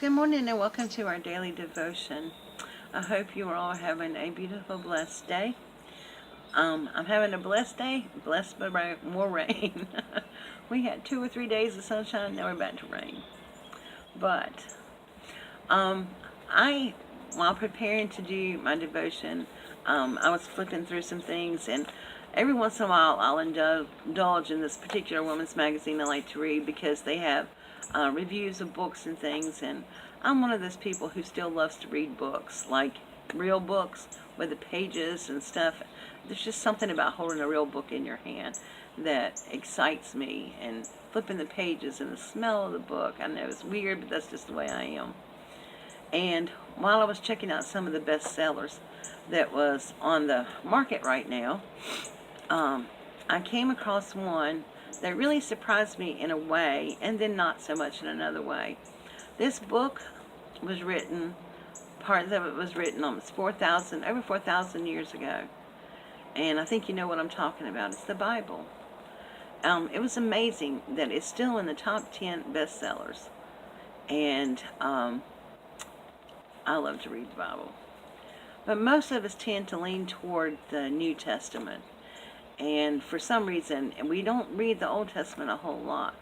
Good morning and welcome to our daily devotion. I hope you are all having a beautiful, blessed day. I'm having a blessed day, blessed by more rain. We had 2 or 3 days of sunshine, now we're back to rain. But while preparing to do my devotion, I was flipping through some things, and every once in a while I'll indulge in this particular women's magazine I like to read because they have reviews of books and things, and I'm one of those people who still loves to read books, like real books with the pages and stuff. There's just something about holding a real book in your hand that excites me, and flipping the pages and the smell of the book. I know it's weird, but that's just the way I am. And while I was checking out some of the bestsellers that was on the market right now, I came across one that really surprised me in a way, and then not so much in another way. This book was written, part of it was written almost over 4,000 years ago. And I think you know what I'm talking about. It's the Bible. It was amazing that it's still in the top 10 bestsellers. And I love to read the Bible. But most of us tend to lean toward the New Testament. And for some reason, we don't read the Old Testament a whole lot.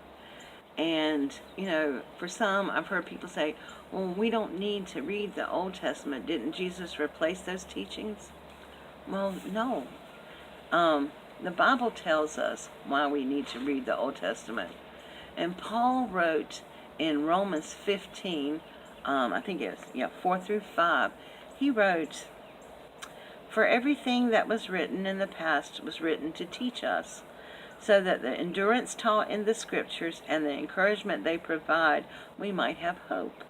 And, you know, for some, I've heard people say, well, we don't need to read the Old Testament. Didn't Jesus replace those teachings? Well, no. The Bible tells us why we need to read the Old Testament. And Paul wrote in Romans 15, I think it was 4 through 5, he wrote, "For everything that was written in the past was written to teach us, so that the endurance taught in the Scriptures and the encouragement they provide, we might have hope.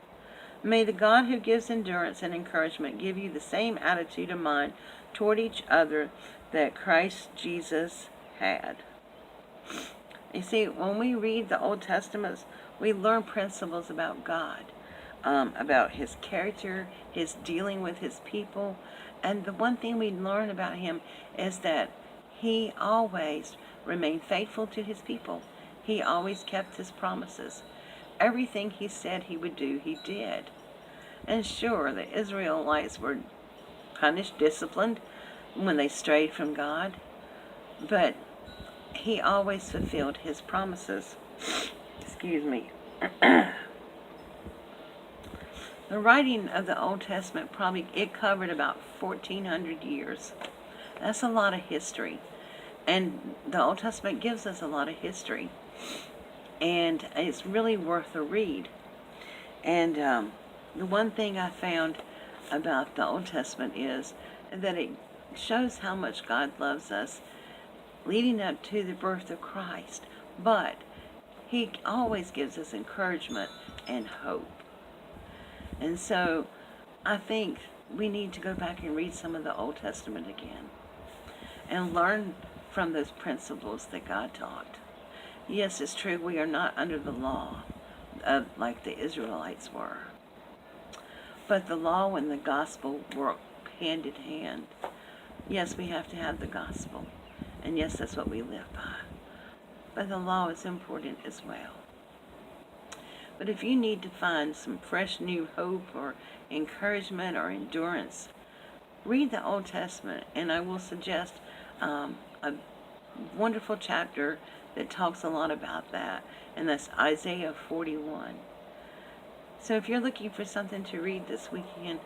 May the God who gives endurance and encouragement give you the same attitude of mind toward each other that Christ Jesus had." You see, when we read the Old Testament, we learn principles about God, about His character, His dealing with His people. And the one thing we learn about Him is that He always remained faithful to His people. He always kept His promises. Everything He said He would do, He did. And sure, the Israelites were punished, disciplined when they strayed from God, but He always fulfilled His promises. Excuse me. The writing of the Old Testament it covered about 1,400 years. That's a lot of history. And the Old Testament gives us a lot of history. And it's really worth a read. And the one thing I found about the Old Testament is that it shows how much God loves us leading up to the birth of Christ. But He always gives us encouragement and hope. And so I think we need to go back and read some of the Old Testament again and learn from those principles that God taught. Yes, it's true, we are not under the law like the Israelites were. But the law and the gospel work hand in hand. Yes, we have to have the gospel. And yes, that's what we live by. But the law is important as well. But if you need to find some fresh new hope or encouragement or endurance, read the Old Testament, and I will suggest a wonderful chapter that talks a lot about that, and that's Isaiah 41. So if you're looking for something to read this weekend,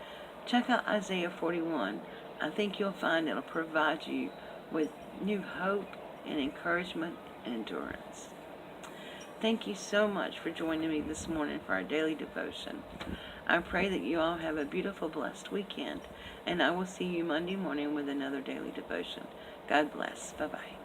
check out Isaiah 41. I think you'll find it'll provide you with new hope and encouragement and endurance. Thank you so much for joining me this morning for our daily devotion. I pray that you all have a beautiful, blessed weekend, and I will see you Monday morning with another daily devotion. God bless. Bye-bye.